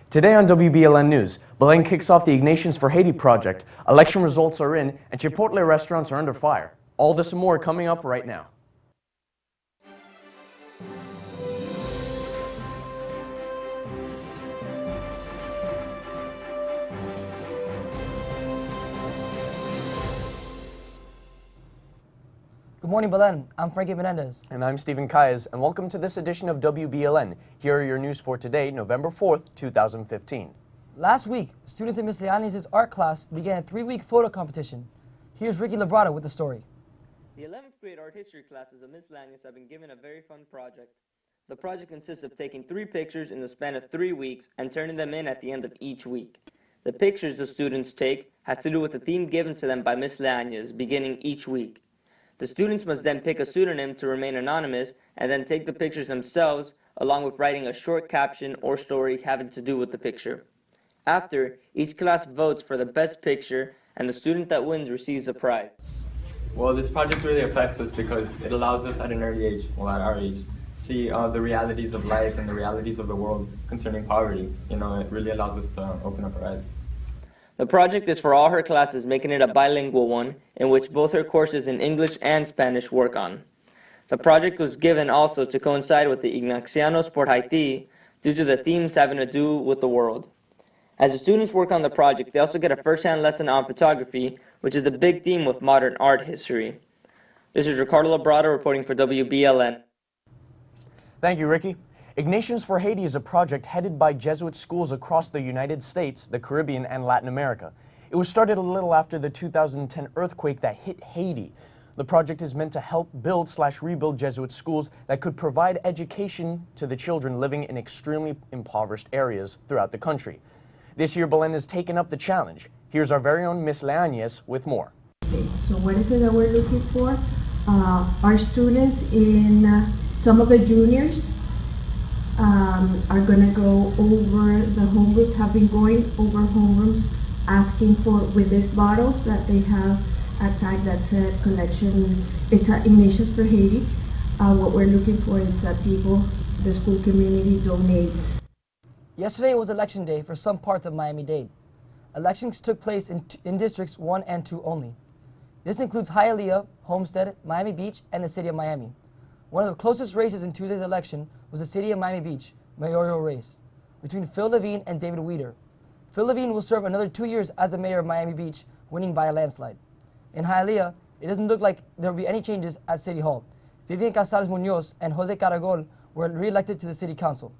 Today on WBLN News, Belen kicks off the Ignatians for Haiti project, election results are in, and Chipotle restaurants are under fire. All this and more coming up right now. Good morning, Belen. I'm Frankie Menendez. And I'm Stephen Kayes, and welcome to this edition of WBLN. Here are your news for today, November 4th, 2015. Last week, students in Miss Leani's art class began a 3-week photo competition. Here's Ricky Labrada with the story. The 11th grade art history classes of Miss Leani's have been given a very fun project. The project consists of taking 3 pictures in the span of 3 weeks and turning them in at the end of each week. The pictures the students take has to do with the theme given to them by Miss Leani's beginning each week. The students must then pick a pseudonym to remain anonymous and then take the pictures themselves, along with writing a short caption or story having to do with the picture. After, each class votes for the best picture, and the student that wins receives a prize. Well, this project really affects us because it allows us at an early age, well, at our age, see the realities of life and the realities of the world concerning poverty. It really allows us to open up our eyes. The project is for all her classes, making it a bilingual one, in which both her courses in English and Spanish work on. The project was given also to coincide with the Ignatians por Haiti, due to the themes having to do with the world. As the students work on the project, they also get a first-hand lesson on photography, which is the big theme with modern art history. This is Ricardo Labrada reporting for WBLN. Thank you, Ricky. Ignatians for Haiti is a project headed by Jesuit schools across the United States, the Caribbean, and Latin America. It was started a little after the 2010 earthquake that hit Haiti. The project is meant to help build/rebuild Jesuit schools that could provide education to the children living in extremely impoverished areas throughout the country. This year, Belen has taken up the challenge. Here's our very own Miss Leani's with more. Okay, so what is it that we're looking for? Our students in some of the juniors are going to go over the homerooms, have been going over homerooms, asking for, with these bottles that they have a tag that said collection, it's Ignatians for Haiti. What we're looking for is that people, the school community donates. Yesterday was election day for some parts of Miami-Dade. Elections took place in districts 1 and 2 only. This includes Hialeah, Homestead, Miami Beach, and the city of Miami. One of the closest races in Tuesday's election was the city of Miami Beach mayoral race between Phil Levine and David Weeder. Phil Levine will serve another 2 years as the mayor of Miami Beach, winning by a landslide. In Hialeah, it doesn't look like there will be any changes at City Hall. Vivian Casales Munoz and Jose Caragol were re-elected to the city council.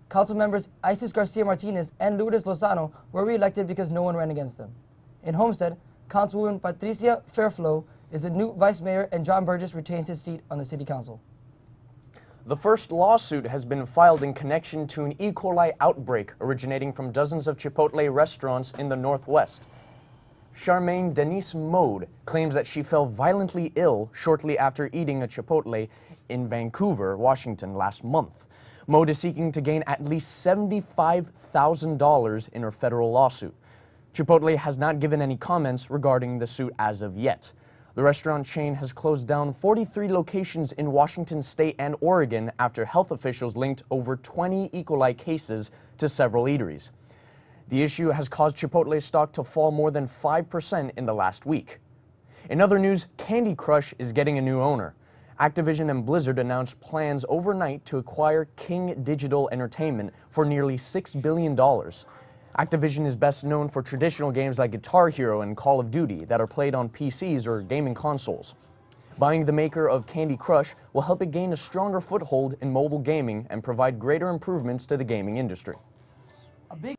Council members Isis Garcia Martinez and Lourdes Lozano were re-elected because no one ran against them. In Homestead, Councilwoman Patricia Fairflow is the new vice mayor, and John Burgess retains his seat on the city council. The first lawsuit has been filed in connection to an E. coli outbreak originating from dozens of Chipotle restaurants in the Northwest. Charmaine Denise Mode claims that she fell violently ill shortly after eating a Chipotle in Vancouver, Washington last month. Mode is seeking to gain at least $75,000 in her federal lawsuit. Chipotle has not given any comments regarding the suit as of yet. The restaurant chain has closed down 43 locations in Washington state and Oregon after health officials linked over 20 E. coli cases to several eateries. The issue has caused Chipotle stock to fall more than 5% in the last week. In other news, Candy Crush is getting a new owner. Activision and Blizzard announced plans overnight to acquire King Digital Entertainment for nearly $6 billion. Activision is best known for traditional games like Guitar Hero and Call of Duty that are played on PCs or gaming consoles. Buying the maker of Candy Crush will help it gain a stronger foothold in mobile gaming and provide greater improvements to the gaming industry. A big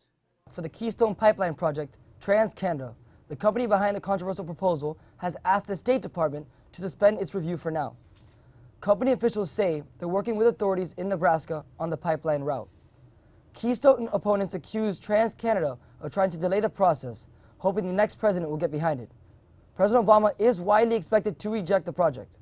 for the Keystone Pipeline project, TransCanada, the company behind the controversial proposal, has asked the State Department to suspend its review for now. Company officials say they're working with authorities in Nebraska on the pipeline route. Keystone opponents accuse TransCanada of trying to delay the process, hoping the next president will get behind it. President Obama is widely expected to reject the project.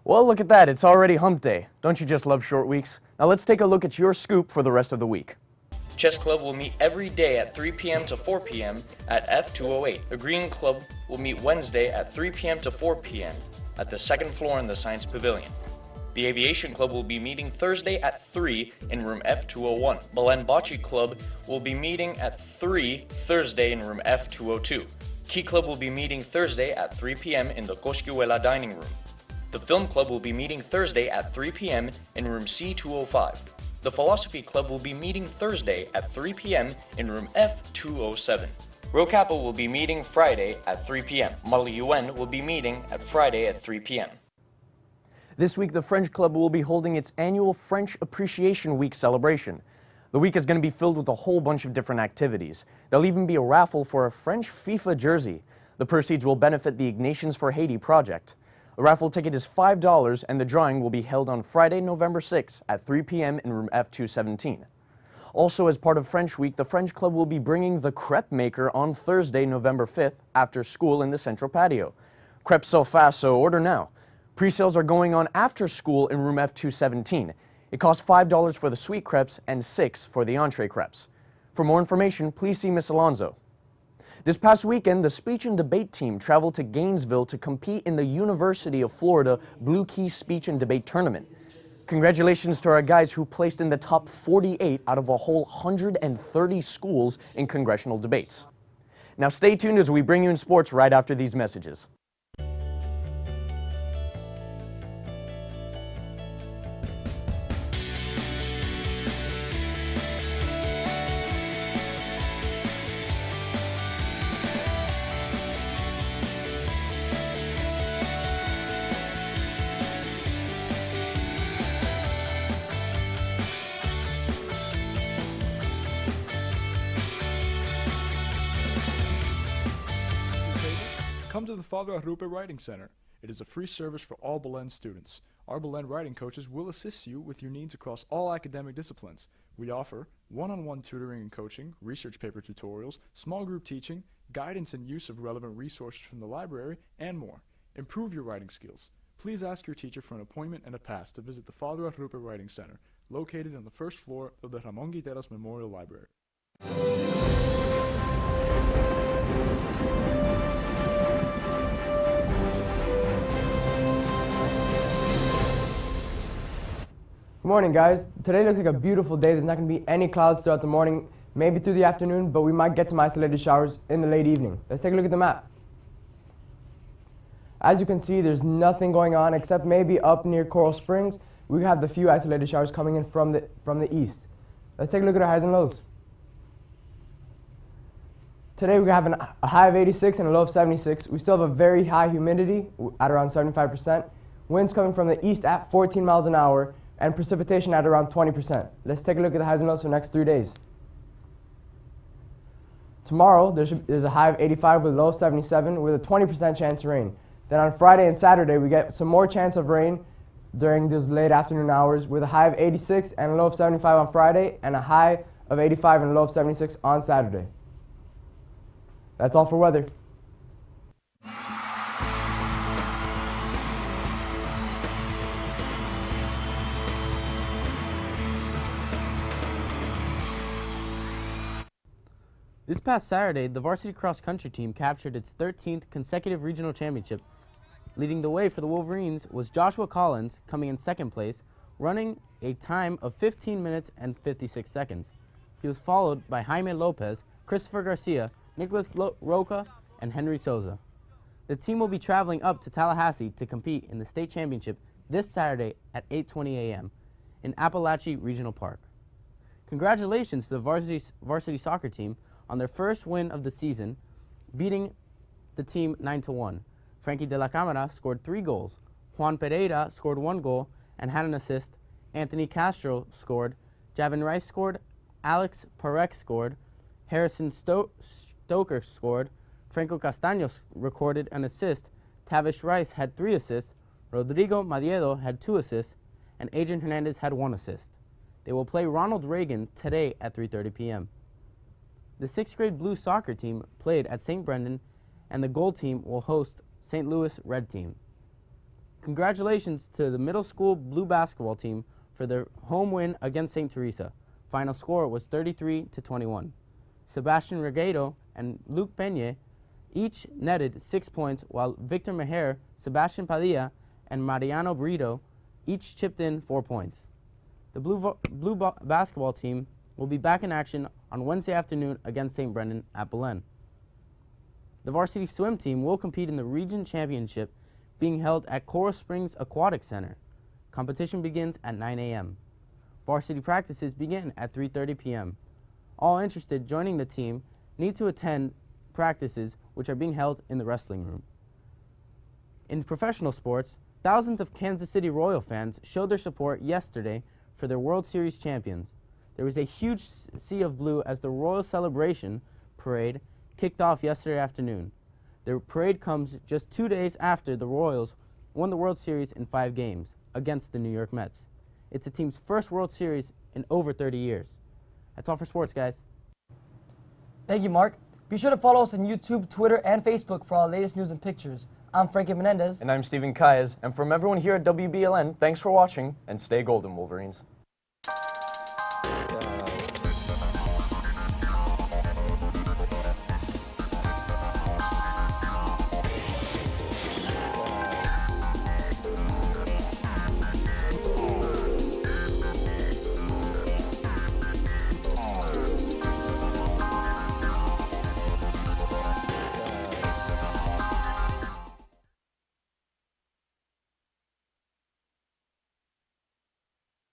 Well, look at that. It's already hump day. Don't you just love short weeks? Now let's take a look at your scoop for the rest of the week. Chess Club will meet every day at 3 p.m. to 4 p.m. at F208. The Green Club will meet Wednesday at 3 p.m. to 4 p.m. at the second floor in the Science Pavilion. The Aviation Club will be meeting Thursday at 3 in room F201. Belen Bocce Club will be meeting at 3 Thursday in room F202. Key Club will be meeting Thursday at 3 p.m. in the Koshkiwela dining room. The Film Club will be meeting Thursday at 3 p.m. in room C205. The Philosophy Club will be meeting Thursday at 3 p.m. in room F207. Rho Kappa will be meeting Friday at 3 p.m. Model UN will be meeting at Friday at 3 p.m. This week, the French Club will be holding its annual French Appreciation Week celebration. The week is going to be filled with a whole bunch of different activities. There'll even be a raffle for a French FIFA jersey. The proceeds will benefit the Ignatians for Haiti project. The raffle ticket is $5 and the drawing will be held on Friday, November 6th at 3 p.m. in room F217. Also, as part of French Week, the French Club will be bringing the crepe maker on Thursday, November 5th after school in the central patio. Crepes sell fast, so order now. Pre-sales are going on after school in room F217. It costs $5 for the sweet crepes and $6 for the entree crepes. For more information, please see Miss Alonzo. This past weekend, the speech and debate team traveled to Gainesville to compete in the University of Florida Blue Key Speech and Debate Tournament. Congratulations to our guys who placed in the top 48 out of a whole 130 schools in congressional debates. Now stay tuned as we bring you in sports right after these messages. Come to the Father Arrupe Writing Center. It is a free service for all Belen students. Our Belen writing coaches will assist you with your needs across all academic disciplines. We offer one-on-one tutoring and coaching, research paper tutorials, small group teaching, guidance and use of relevant resources from the library, and more. Improve your writing skills. Please ask your teacher for an appointment and a pass to visit the Father Arrupe Writing Center, located on the first floor of the Ramon Guiteras Memorial Library. Good morning, guys. Today looks like a beautiful day. There's not going to be any clouds throughout the morning, maybe through the afternoon, but we might get some isolated showers in the late evening. Let's take a look at the map. As you can see, there's nothing going on except maybe up near Coral Springs. We have the few isolated showers coming in from the east. Let's take a look at our highs and lows. Today we have a high of 86 and a low of 76. We still have a very high humidity at around 75%. Winds coming from the east at 14 miles an hour. And precipitation at around 20%. Let's take a look at the highs and lows for the next 3 days. Tomorrow, there's a high of 85 with a low of 77 with a 20% chance of rain. Then on Friday and Saturday, we get some more chance of rain during those late afternoon hours with a high of 86 and a low of 75 on Friday and a high of 85 and a low of 76 on Saturday. That's all for weather. This past Saturday, the varsity cross-country team captured its 13th consecutive regional championship. Leading the way for the Wolverines was Joshua Collins, coming in second place, running a time of 15 minutes and 56 seconds. He was followed by Jaime Lopez, Christopher Garcia, Nicholas Roca, and Henry Souza. The team will be traveling up to Tallahassee to compete in the state championship this Saturday at 8:20 a.m. in Appalachie Regional Park. Congratulations to the varsity soccer team on their first win of the season, beating the team 9-1. Frankie de la Camara scored 3 goals. Juan Pereira scored 1 goal and had an assist. Anthony Castro scored. Javin Rice scored. Alex Parek scored. Harrison Stoker scored. Franco Castaño recorded an assist. Tavish Rice had 3 assists. Rodrigo Madiedo had 2 assists. And Adrian Hernandez had 1 assist. They will play Ronald Reagan today at 3:30 p.m. The 6th grade blue soccer team played at St. Brendan, and the gold team will host St. Louis Red Team. Congratulations to the middle school blue basketball team for their home win against St. Teresa. Final score was 33-21. Sebastian Regueiro and Luke Peña each netted 6 points, while Victor Mejer, Sebastian Padilla, and Mariano Brito each chipped in 4 points. The blue basketball team will be back in action on Wednesday afternoon against St. Brendan at Belen. The varsity swim team will compete in the region championship being held at Coral Springs Aquatic Center. Competition begins at 9 a.m. Varsity practices begin at 3:30 p.m. All interested joining the team need to attend practices which are being held in the wrestling room. In professional sports, thousands of Kansas City Royal fans showed their support yesterday for their World Series champions. There was a huge sea of blue as the Royal Celebration Parade kicked off yesterday afternoon. The parade comes just 2 days after the Royals won the World Series in 5 games against the New York Mets. It's the team's first World Series in over 30 years. That's all for sports, guys. Thank you, Mark. Be sure to follow us on YouTube, Twitter, and Facebook for our latest news and pictures. I'm Frankie Menendez. And I'm Stephen Kaez. And from everyone here at WBLN, thanks for watching, and stay golden, Wolverines.